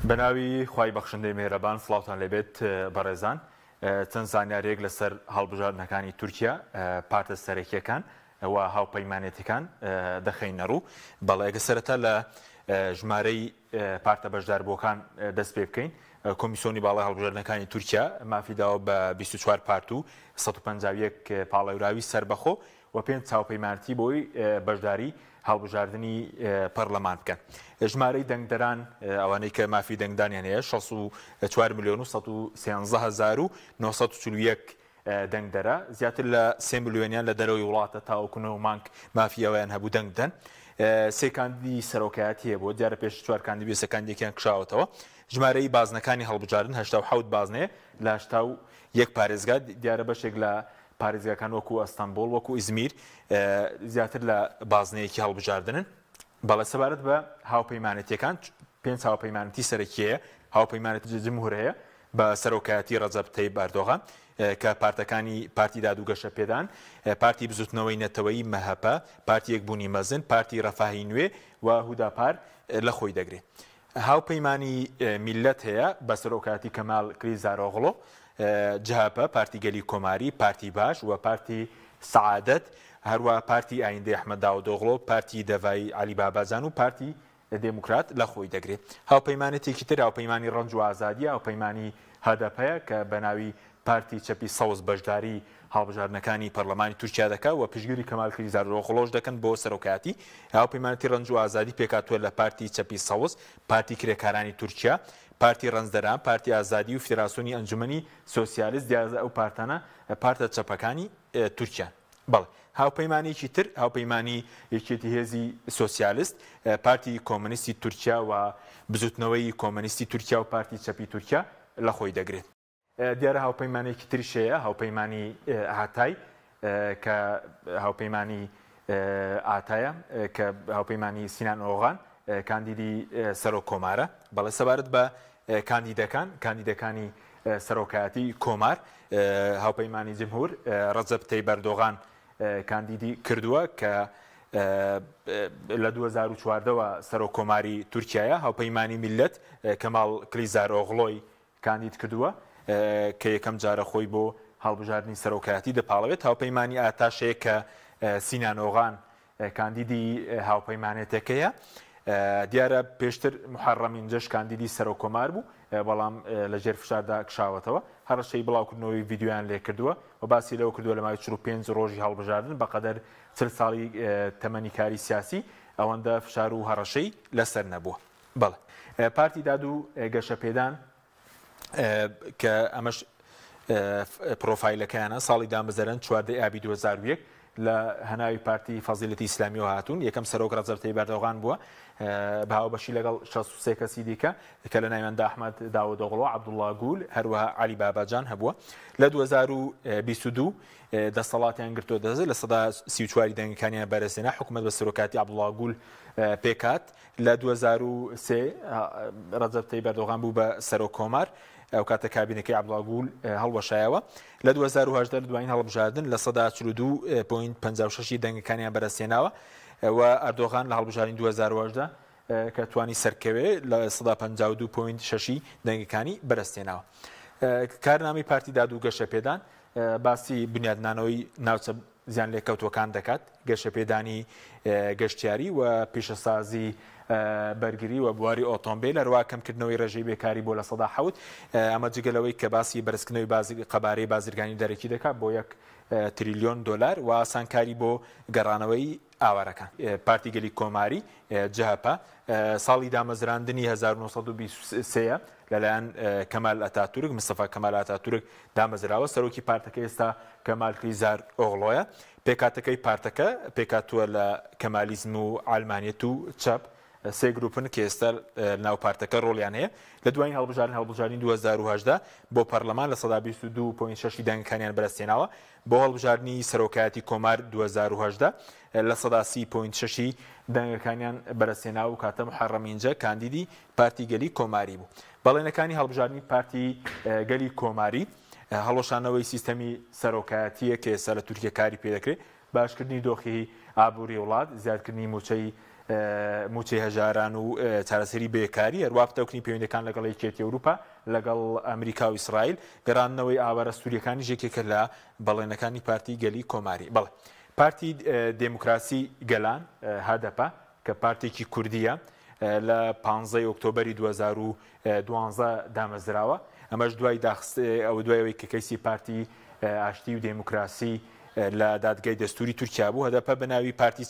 بەناوی خوای بەخشندەی مێرەبان سڵاوتان لەبێت بەڕێزان چەند زانیاریەک لەسەر هەڵبژاردنەکانی تورکیا پارتە سەرەکیەکان و هاوپەیمانێتەکان دەخەینە ڕوو بەڵێ ئەگە سەرەتا لە ژمارەی پارتە بەشداربووەکان دەست پێ بکەین کۆمیسیۆنی باڵای هەڵبژاردنەکانی تورکیا مافیداوە بە 24 پارت و 151 پاڵەوراوی سربەخۆ و پێنج چاوپەیمانەتی بۆی بەشداری هەڵبژاردننی پەرلەمان بکەن. ژمارەی دەنگدەران ئەوانەی کە مافی دەنگدانیان هەیە 64 میلیۆن و 113,941 دەنگدەرە زیاتر لە 3 میلیۆنیان لە دەرەوەی وڵاتە تاوەکوونەوە مانگ مافیەوەیان هەبوو دەنگدەن. سێ کاندیدی سەرۆکایەتی هەیە بۆ دیارە پێش 4 کاندیدی سەکاندێکیان کشاوەتەوە. ژمارەی بازنەکانی هەڵبژاردن 87 بازنەیە لە 81 پارێزگا دیارە بەشێک لە پارێزگاکان وەکو ئەستانبول وەکو ئیزمیر زیاتر لە بازنەیەکی هەڵبژاردنن بەڵێ سەبارەت بە هاوپەیمانەتیەکان پێنج هاوپەیمانەتی سەرەکیەیە هاوپەیمانەتی جمهور هەیە بە سەرۆکایەتی ڕەجەب تەیب ئەردۆغان کە پارتەکانی پارتی دادوگەشە پێدان پارتی بزوتنەوەی نەتەوەیی مەهەپە پارتی یەکبوونی مەزن پارتی ڕەفاهی نوێ و هوداپار لە خۆی دەگرێت. هاوپەیمانی میلەت هەیە بە سەرۆکایەتی کەمال کلیزاڕۆغڵۆ جهاپە پارتی گەلی کۆماری پارتی باش و پارتی سعادەت هەروە پارتی ئایندەی ئەحمەد داودۆغڵۆ پارتی دەڤایی عەلی بابازان و پارتی دموکرات لە خۆی دەگرێت. هاوپەیمانێتێکی تر هاوپەیمانی ڕەنج و ئازادی هاوپەیمانی هەدەپەیە کە بە ناوی پارتی چەپی سەوز بەشداری هەڵبژاردنەکانی پەرلەمانی تورکیا دەکات و پشتگیری کەمال کلیزاڕۆغڵۆش دەکەن بۆ سەرۆکایەتی. هاوپەیمانەتی ڕەنج و ئازادی پێکاتوە لە پارتی چەپی سەوز پارتی کرێکارانی تورکیا پارتی ڕەنجدەران پارتی ئازادی و فیدراسیۆنی ئەنجومەنی سۆسیالیست دیازە ئەو پارتانە پارتە چەپەکانی تورکیان. بەڵێ هاوپەیمانێکی تر هاوپەیمانی یەکێتی هێزی سۆسیالیست پارتی کۆمونیستی تورکیا و بزوتنەوەی کۆمونیستی تورکیا و پارتی چەپی تورکیا لە خۆی دەگرێت. دیارە هاوپەیمانێکی تریشەیە هاوپەیمانی ئاتای کە هاوپەیمانی ئاتایە کە هاوپەیمانی سینان ئۆغان کاندیدی سەرۆک کۆمارە بەڵێ سەبارەت بە کاندیدەکانی سەرۆکایەتی کۆمار هاوپەیمانی جمهور ڕەجەب تەیب ئەردۆغان کاندیدی کردووە کە لە 2014ەوە سەرۆک کۆماری تورکیایە هاوپەیمانی میلەت کەمال کلیزاڕۆغڵۆی کاندید کردووە کە یەکەم جارە خۆی بۆ هەڵبژاردننی سەرۆکایەتی دەپاڵەوێت. هاوپەیمانی ئاتاشەیە کە سینان ئۆغان کاندیدی هاوپەیمانێتەکەیە دیارە پێشتر محەڕەمین جەش کاندیدی سەرۆک کۆمار بوو بەڵام لە ژێر فشاردا کشاوەتەوە هەرشەی بڵاوکردنەوەی یددیویان لێ کردووە و باسی لەوە کردووە لە ماوەی 45 ڕۆژی هەڵبژاردن بەقەدەر 40 ساڵی تەمەنی کاری سیاسی ئەوەندە فشار و هەڕەشەی لەسەر نەبووە. بەڵێ پارتی داد و گەشەپێدان کە ئەمەش پرۆفایلەکەیانە ساڵی دامەزەرن 4 ئابی 2001 لە هەناوی پارتی فەزیلەتی ئیسلامیەوە هاتوون یەکەم سەرۆک ڕەجەب تەیب ئەردۆغان بووە بەهاوبەشی لەگەڵ 63 کەسی دیکە کە لە ناویاندا ئەحمەد داودۆغڵۆ عەبدوڵڵا گول هەروەها عەلی باباجان هەبووە. لە 2022 دەسەڵاتیان گرتووە دەزێت لە سەدا 34 دەنگەکانیان بەرزهێنا حکوومەت بە سەرۆکاتی عەبدوڵڵا گول پێکات لە 2003 ڕەجەب تەیب ئەردۆغان بوو بە سەرۆک کۆمار ئەو کاتە کابینەکەی عەبدوڵڵا گول هەڵوەشایەوە لە 2018 دوایین هەڵبژاردن لە سەدا 42.56 دەنگەکانیان بەرزهێناوە و ئەردۆغان لە هەڵبژاردننی 2018 کە توانی سەرکەوێ لە 52.6 دەنگەکانی بەرزهێناوە. کارنامەی پارتی داد و گەشەپێدان باسی بنیادنانەوەی ناوچە زیان لێکەوتوەکان دەکات گەشەپێدانی گەشتیاری و پیشەسازی بەرگری و بواری ئۆتۆمبیل هەروە کەمکردنەوەی ڕێژەی بێکاری بۆ لە سەدا حەوت ئەمە جگەلەوەی کە باسی بەرزکردنەوەی قەبارەی بازرگانی دەرەکی دەکات بۆ 1 تریلیۆن دلار و ئاسانکاری بۆ گەڕانەوەی ئاوارەکان. پارتی گەلی کۆماری جهپە ساڵی دامەزراندنی 1923 لەلایەن کەمال ئەتاتورک مستەفا کەمال ئەتاتورک دامەزراوە سەرۆکی پارتەکە ئێستا کەمال کلیزاڕۆغڵۆیە پێکاتەکەی پارتەکە پێکاتووە لە کەمالیزم و ئالمانیەت و چەپ سێ گروپن کە ئێستا ناو پارتەکە ڕۆڵیان هەیە لە دوایین هەڵبژاردننی 2010 بۆ پەرلەمان لە 122.6 دەنگەکانیان بەرزهێناوە بۆ هەڵبژاردننی سەرۆکایەتی کۆمار 2010 لە 130.6 دەنگەکانیان بەرزهێناوە و کاتە محەڕەمینجە کاندیدی پارتی گەلی کۆماری بوو. بەڵێنەکانی هەڵبژاردننی پارتی گەلی کۆماری هەڵۆشانەوەی سیستەمی سەرۆکایەتیە کە ئێستا لە تورکیا کاری پێ دەکرێت باشکردنی دۆخی ئابووری وڵات زیادکردنی موچەی موچەی هەژاران و چارەسەری بێکاری هەروە پتەوکنی پەیوەندیەکان لەگەڵ یەکێتی ئەوروپا لەگەڵ ئەمریکا و ئیسرائیل گەڕاندنەوەی ئاوارە سووریەکانی یەکێکە لە بەڵێنەکانی پارتی گەلی کۆماری بەڵێ پارتی دموکراسی گەلان هەدەپە کە پارتێکی کوردیە لە 15 ئۆکتۆبەری 2012 دامەزراوە ئەمەش دوای ئەو دوایەوەی کە کەیسی پارتی ئاشتی و دموکراسی لە دادگای دەستوری تورکیا بوو هەدەپە بە ناوی پارتی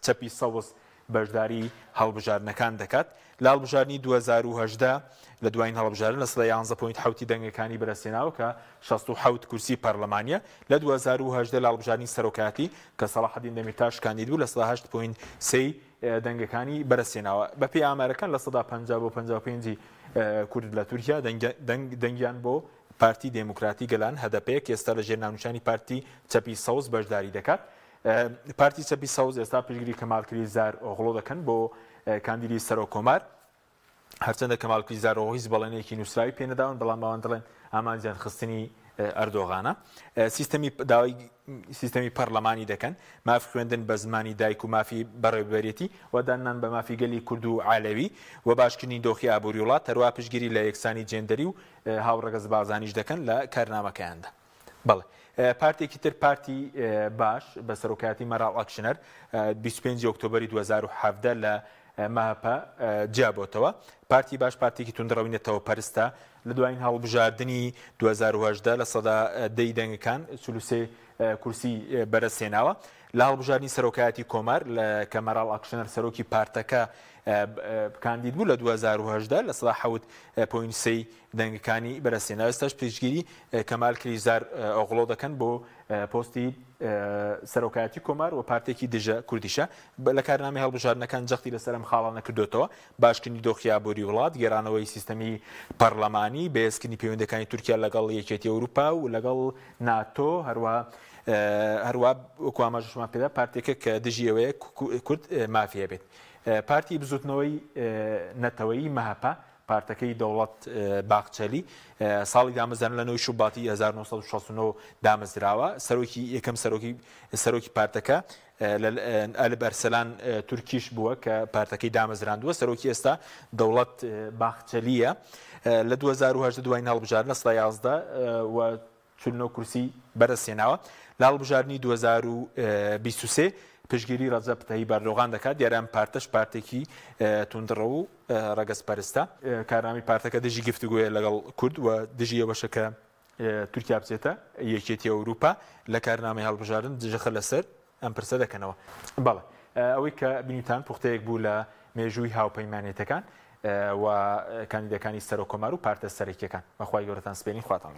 چەپی سەوز بەشداری هەڵبژارنەکان دەکات لە هەڵبژارنی 2018 لە دوایین هەڵبژارن لە سەدا 11.7 دەنگەکانی بەرەسێناوە کە 67 کورسی پەرلەمانیە لە 2018 لە هەڵبژارنی سەرۆکاتی کە سەلاحەدین دەمیرتاش کاندید بوو لە سەدا 8.3 دەنگەکانی بەرەسێناوە بەپێی ئامارەکان لە سەدا 50 بۆ 55 کورد لە تورکیا دەنگیان بۆ پارتی دموکراتی گەلان هەدەپەیەک ئێستا لە ژێرناونیشانی پارتی چەپی سەوز بەشداری دەکات پارتی چەپی سەوز ئێستا پشتگیری کەمالکری زار ئۆغڵۆ دەکەن بۆ کاندیدی سەرۆکۆمار هەرچەندە کەمالکری زار ئۆغڵۆ هیچ بەڵێنێکی نووسراوی پێ نەداون بەڵام ئەوان دەڵێن ئامانجیان خستنی ئەردۆغانە سیستەمی پەرلەمانی دەکەن مافی خوێندن بە زمانی دایک و مافی بەڕێوەبەرێتی وەدانان بە مافی گەلی کورد و عالەوی و باشکردنی دۆخی ئابووری وڵات هەروە پشتگیری لە یەکسانی جێندەری و هاوڕەگەز بازانیش دەکەن لە کارنامەکەیاندا بەڵێ پارتێکی تر پارتی باش بە سەرۆکایەتی مەراڵ ئەکشنەر 25 ئۆکتۆبەری 2017 لە ماپە جیابۆتەوە پارتی باش پارتێکی توندڕەوینێتەوە پەرستە لە دوایین هەڵبژاردننی 2010 لە سەدا 10 دەنگەکان 33 کورسی بەرەسێناوە لە هەڵبژاردننی سەرۆکایەتی کۆمار لە کە مەراڵ ئەکشنەر سەرۆکی پارتەکە کاندید بوو لە 2010 لە سەدا 7.3 دەنگەکانی بەرەسێناوە ئێستاش پێشگیری کەمال کریزار ئۆغڵۆ دەکەن بۆ پۆستی سەرۆکایەتی کۆمار و پارتێکی دژە کوردیشە لە کارنامەی هەڵبژاردنەکان جەختی لەسەرم خاڵانە کردوتەوە باشکردنی دۆخی ئابووری وڵات گێرانەوەی سیستەمی پەرلەمانی بەهێزکردنی پەیوەندیەکانی تورکیا لەگەڵ یەکێتی ئەوروپا و لەگەڵ ناتۆ هەروە وەکو ئاماژەشمان پێدا پارتێکە کە دژی ئەوەیە کورد مافیە بێت پارتی بزوتنەوەی نەتەوەیی مەهەپە پارتەکەی دەوڵەت باخچەلی ساڵی دامەزران لە 9 شوباتی 1969 دامەزراوە یەکەم سەرۆکی پارتەکە ئەلب ئەرسەلان تورکیش بووە کە پارتەکەی دامەزراندووە سەرۆکی ئێستا دەوڵەت باخچەلیە لە 2010 دوای هەڵبژارن لە سەدا 11 و 49 کورسی بەرەسێناوە لە هەڵبژاردننی 2023 پشگیری ڕەجەب تەیب ئەردۆغان دەکات دیارە پارتەش پارتێکی توندڕە و ڕەگەزپەرستە کارنامەی پارتەکە دژی گفتوگوۆیە لەگەڵ کورد و دژی ئەوەشە کە تورکیا بچێتە یەکێتی ئەوروپا لە کارنامەی هەڵبژاردن دژەخە لەسەر ئەم پرسە دەکەنەوە بەڵێ ئەوەی کە بینیتان پوختەیەک بوو لە مێژووی هاوپەیمانێتەکان و کاندیدەکانی سەرۆکۆمار و پارتە سەرەکیەکان بەخوای گەورەتان سپێنی خواتان